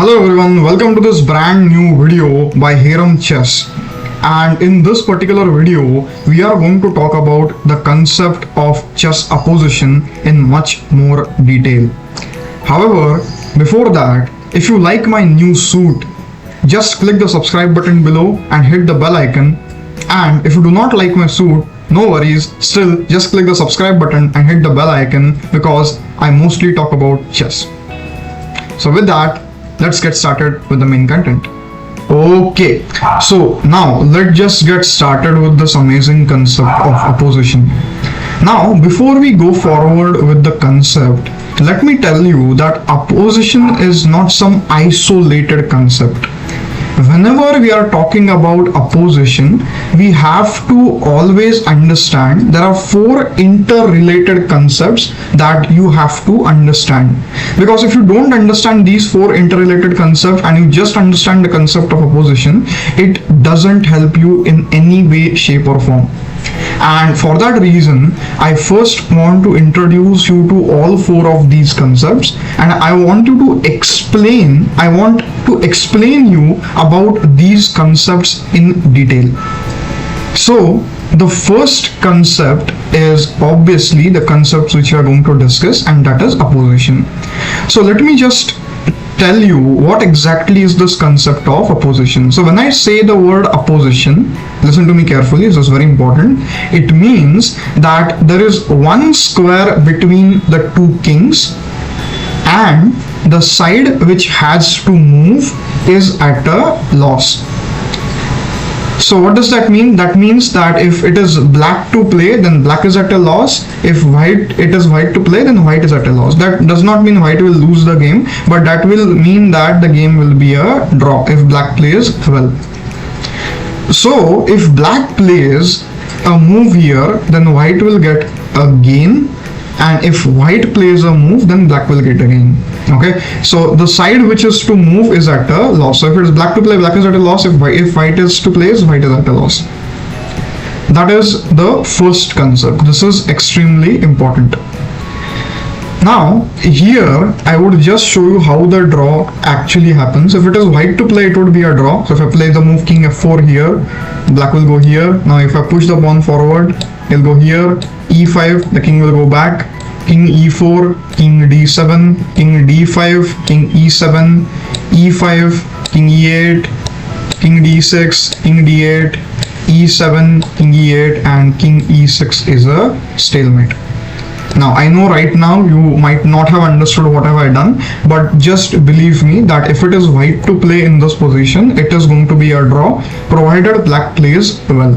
Hello everyone, welcome to this brand new video by Heramb Chess. And in this particular video, we are going to talk about the concept of chess opposition in much more detail. However, before that, if you like my new suit, just click the subscribe button below and hit the bell icon. And if you do not like my suit, no worries, still just click the subscribe button and hit the bell icon because I mostly talk about chess. So with that, let's get started with the main content. Okay, so now let's just get started with this amazing concept of opposition. Now, before we go forward with the concept, let me tell you that opposition is not some isolated concept. Whenever we are talking about opposition, we have to always understand there are four interrelated concepts that you have to understand. Because if you don't understand these four interrelated concepts and you just understand the concept of opposition, it doesn't help you in any way, shape or form. And for that reason, I first want to introduce you to all four of these concepts, and I want to explain you about these concepts in detail. So the first concept is obviously the concepts which we are going to discuss, and that is opposition. So let me just tell you what exactly is this concept of opposition. So when I say the word opposition, listen to me carefully, this is very important. It means that there is one square between the two kings and the side which has to move is at a loss. So what does that mean? That means that if it is black to play, then black is at a loss. If it is white to play, then white is at a loss. That does not mean white will lose the game, but that will mean that the game will be a draw if black plays well. So if black plays a move here, then white will get a gain, and if white plays a move, then black will get a gain. Okay, so the side which is to move is at a loss. So if it is black to play, black is at a loss. If white is to play, white is at a loss. That is the first concept. This is extremely important. Now here I would just show you how the draw actually happens. If it is white to play, it would be a draw. So if I play the move king f4 here, black will go here. Now if I push the pawn forward, he'll go here, e5, the king will go back, king e4, king d7, king d5, king e7, e5, king e8, king d6, king d8, e7, king e8, and king e6 is a stalemate. Now I know right now you might not have understood what have I done, but just believe me that if it is white to play in this position, it is going to be a draw provided black plays well.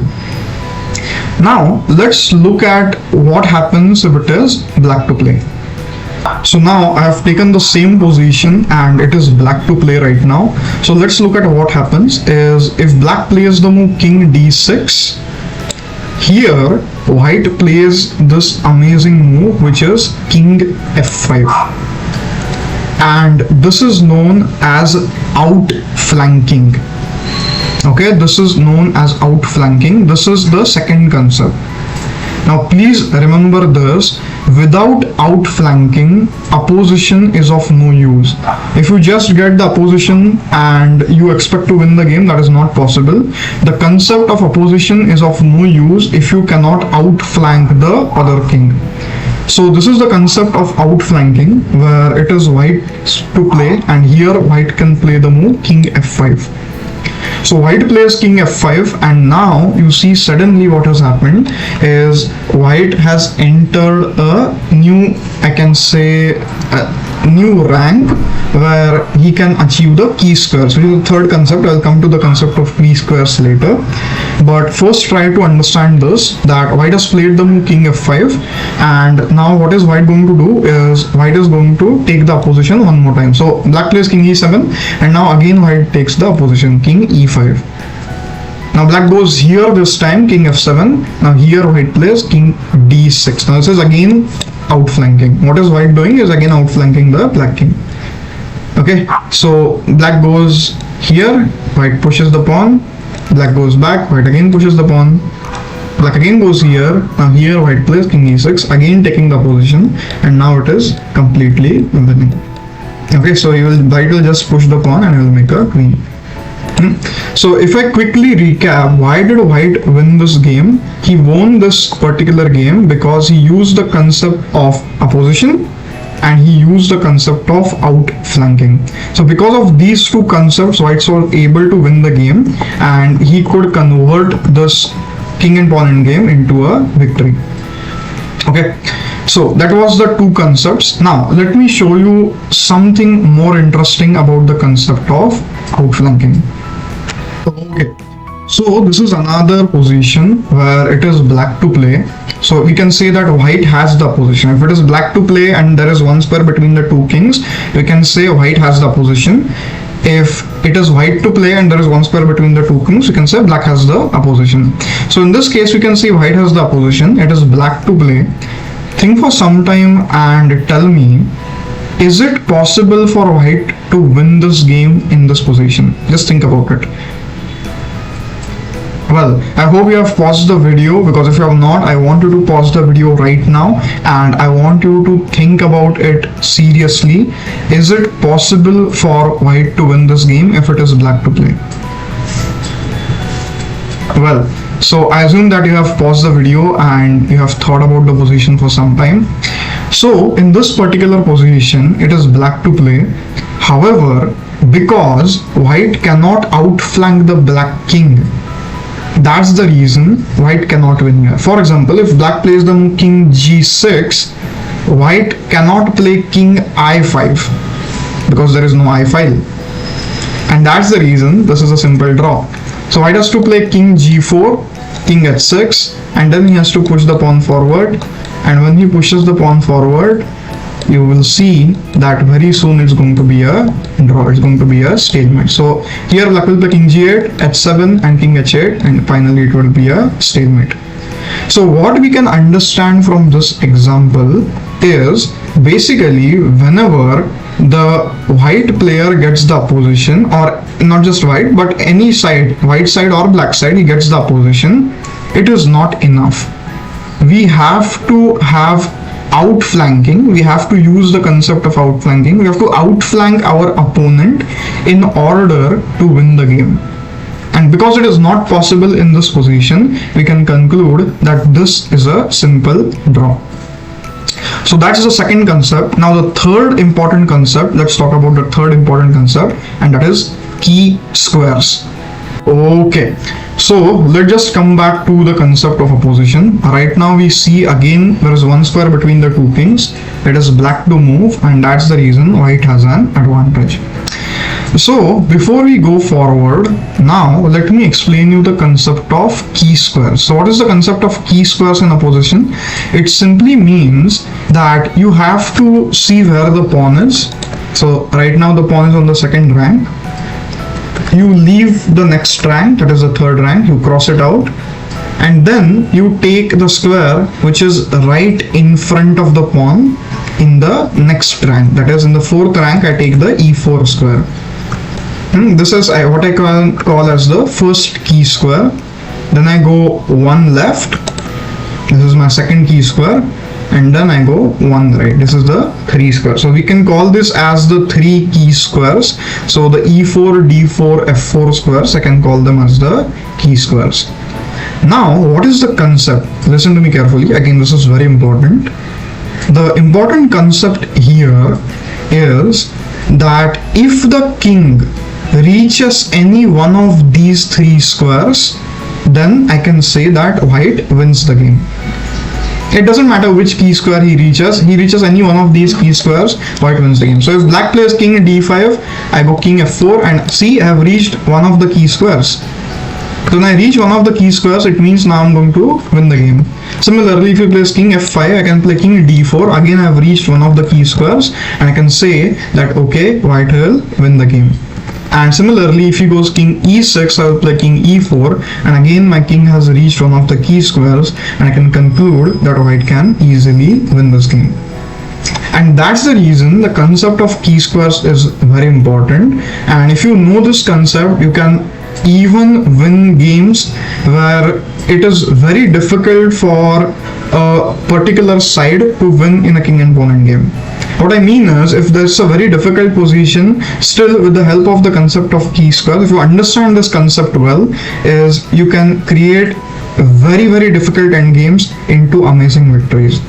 Now let's look at what happens if it is black to play. So now I have taken the same position and it is black to play right now. So let's look at what happens is if black plays the move king d6, here white plays this amazing move which is king f5, and this is known as outflanking. Okay, this is known as outflanking. This is the second concept. Now please remember this, without outflanking, opposition is of no use. If you just get the opposition and you expect to win the game, that is not possible. The concept of opposition is of no use if you cannot outflank the other king. So this is the concept of outflanking, where it is white to play, and here white can play the move king f5. So white plays king f5, and now you see suddenly what has happened is white has entered a new, I can say, a new rank where he can achieve the key square. So this is the third concept. I'll come to the concept of key squares later, but first try to understand this, that white has played the move king f5, and now what is white going to do is white is going to take the opposition one more time. So black plays king e7, and now again white takes the opposition king e5. Now black goes here this time, king f7. Now here white plays king d6. Now this is again outflanking. What is white doing is again outflanking the black king. Okay, so black goes here, white pushes the pawn, black goes back, white again pushes the pawn, black again goes here. Now here white plays king e6, again taking the position, and now it is completely winning. Okay, so white will just push the pawn and he will make a queen. So if I quickly recap, why did white win this game? He won this particular game because he used the concept of opposition and he used the concept of outflanking. So because of these two concepts, white was able to win the game and he could convert this king and pawn endgame into a victory. Okay, so that was the two concepts. Now let me show you something more interesting about the concept of outflanking. Okay, so this is another position where it is black to play. So we can say that white has the position. If it is black to play and there is one square between the two kings, we can say white has the position. If it is white to play and there is one square between the two kings, we can say black has the opposition. So in this case, we can say white has the opposition. It is black to play. Think for some time and tell me, is it possible for white to win this game in this position? Just think about it. Well, I hope you have paused the video, because if you have not, I want you to pause the video right now and I want you to think about it seriously. Is it possible for white to win this game if it is black to play? Well, so I assume that you have paused the video and you have thought about the position for some time. So in this particular position, it is black to play. However, because white cannot outflank the black king, that's the reason white cannot win here. For example, if black plays the move king g6, white cannot play king i5 because there is no I file, and that's the reason this is a simple draw. So white has to play king g4, king h6, and then he has to push the pawn forward, and when he pushes the pawn forward, you will see that very soon it's going to be a draw, it's going to be a stalemate. So here black will play king g8, h7 and king h8, and finally it will be a stalemate. So what we can understand from this example is basically whenever the white player gets the opposition, or not just white but any side, white side or black side, he gets the opposition, it is not enough. We have to have outflanking. We have to use the concept of outflanking. We have to outflank our opponent in order to win the game. And because it is not possible in this position, we can conclude that this is a simple draw. So that's the second concept. Now the third important concept, let's talk about the third important concept, and that is key squares. Okay, so let's just come back to the concept of opposition. Right now we see again there is one square between the two kings. It is black to move, and that's the reason white has an advantage. So before we go forward, now let me explain you the concept of key squares. So what is the concept of key squares in opposition? It simply means that you have to see where the pawn is. So right now the pawn is on the second rank. You leave the next rank, that is the third rank, you cross it out, and then you take the square which is right in front of the pawn in the next rank, that is in the fourth rank. I take the e4 square. This is what I call as the first key square. Then I go one left, this is my second key square, and then I go one right, this is the three square. So we can call this as the three key squares. So the e4, d4, f4 squares, I can call them as the key squares. Now what is the concept? Listen to me carefully, again this is very important. The important concept here is that if the king reaches any one of these three squares, then I can say that white wins the game. It doesn't matter which key square he reaches any one of these key squares, white wins the game. So if black plays king d5, I go king f4, and see, I have reached one of the key squares. So when I reach one of the key squares, it means now I'm going to win the game. Similarly, if you plays king f5, I can play king d4, again I have reached one of the key squares, and I can say that okay, white will win the game. And similarly, if he goes king e6, I will play king e4, and again my king has reached one of the key squares, and I can conclude that white can easily win this game. And that's the reason the concept of key squares is very important. And if you know this concept, you can even win games where it is very difficult for a particular side to win in a king and pawn endgame. What I mean is, if there's a very difficult position, still with the help of the concept of chi-square, if you understand this concept well, is you can create very difficult endgames into amazing victories.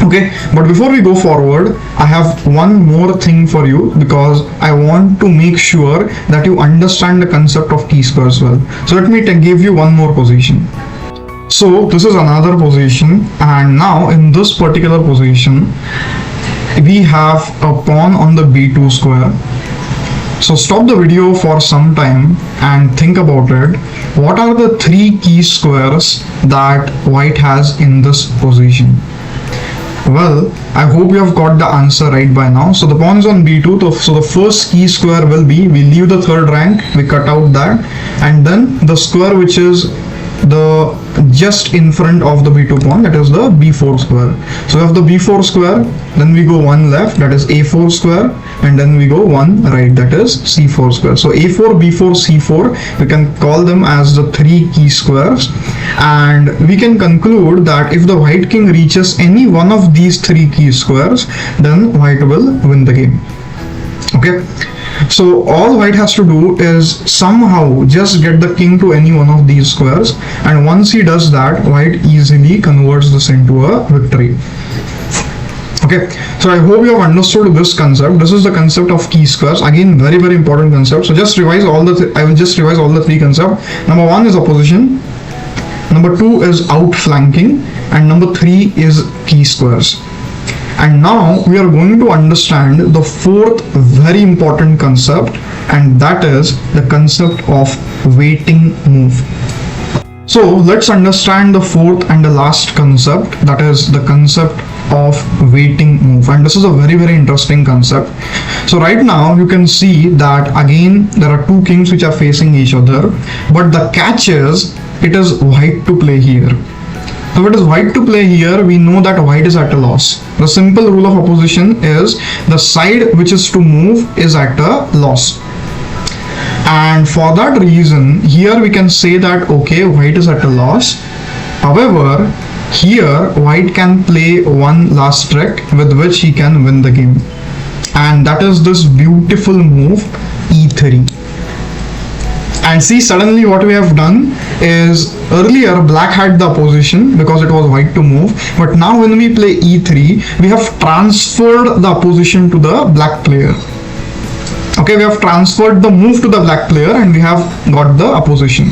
Okay, but before we go forward, I have one more thing for you, because I want to make sure that you understand the concept of chi-square as well. So let me give you one more position. So this is another position, and now in this particular position we have a pawn on the b2 square. So stop the video for some time and think about it. What are the three key squares that white has in this position? Well, I hope you have got the answer right by now. So the pawn is on b2, so the first key square will be, we leave the third rank, we cut out that, and then the square which is the just in front of the b2 pawn, that is the b4 square. So we have the b4 square, then we go one left, that is a4 square, and then we go one right, that is c4 square. So a4, b4, c4, we can call them as the three key squares, and we can conclude that if the white king reaches any one of these three key squares, then white will win the game. Okay, so all white has to do is somehow just get the king to any one of these squares, and once he does that, white easily converts this into a victory. Okay, so I hope you have understood this concept. This is the concept of key squares. Again, very important concept. So just revise all the I will just revise all the three concepts. Number one is opposition, number two is outflanking, and number three is key squares. And now we are going to understand the fourth very important concept, and that is the concept of waiting move. So let's understand the fourth and the last concept, that is the concept of waiting move. And this is a very interesting concept. So right now you can see that again there are two kings which are facing each other, but the catch is it is white to play here. So if it is white to play here, we know that white is at a loss. The simple rule of opposition is the side which is to move is at a loss. And for that reason, here we can say that okay, white is at a loss. However, here white can play one last trick with which he can win the game. And that is this beautiful move, e3. And see, suddenly what we have done is, earlier black had the opposition because it was white to move, but now when we play e3, we have transferred the opposition to the black player. Okay, we have transferred the move to the black player and we have got the opposition.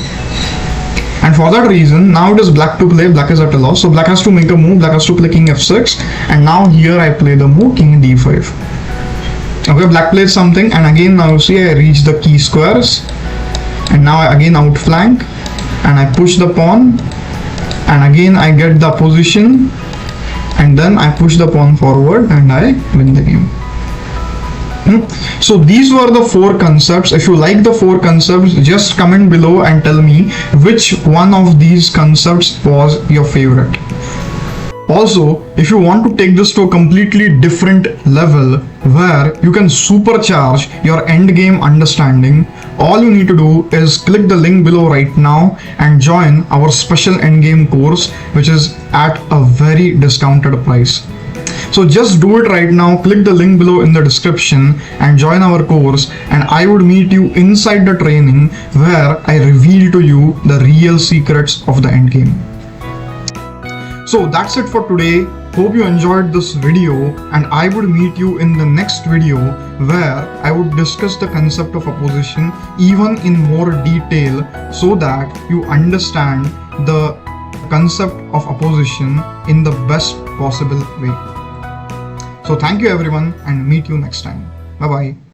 And for that reason, now it is black to play, black is at a loss. So black has to make a move, black has to play king f6, and now here I play the move king d5. Okay, black played something, and again now you see I reach the key squares, and now I again outflank, and I push the pawn, and again I get the position, and then I push the pawn forward and I win the game. So these were the four concepts. If you like the four concepts, just comment below and tell me which one of these concepts was your favorite. Also, if you want to take this to a completely different level where you can supercharge your endgame understanding, all you need to do is click the link below right now and join our special endgame course, which is at a very discounted price. So just do it right now, click the link below in the description and join our course, and I would meet you inside the training where I reveal to you the real secrets of the endgame. So that's it for today. Hope you enjoyed this video, and I would meet you in the next video where I would discuss the concept of opposition even in more detail so that you understand the concept of opposition in the best possible way. So thank you everyone, and meet you next time. Bye bye.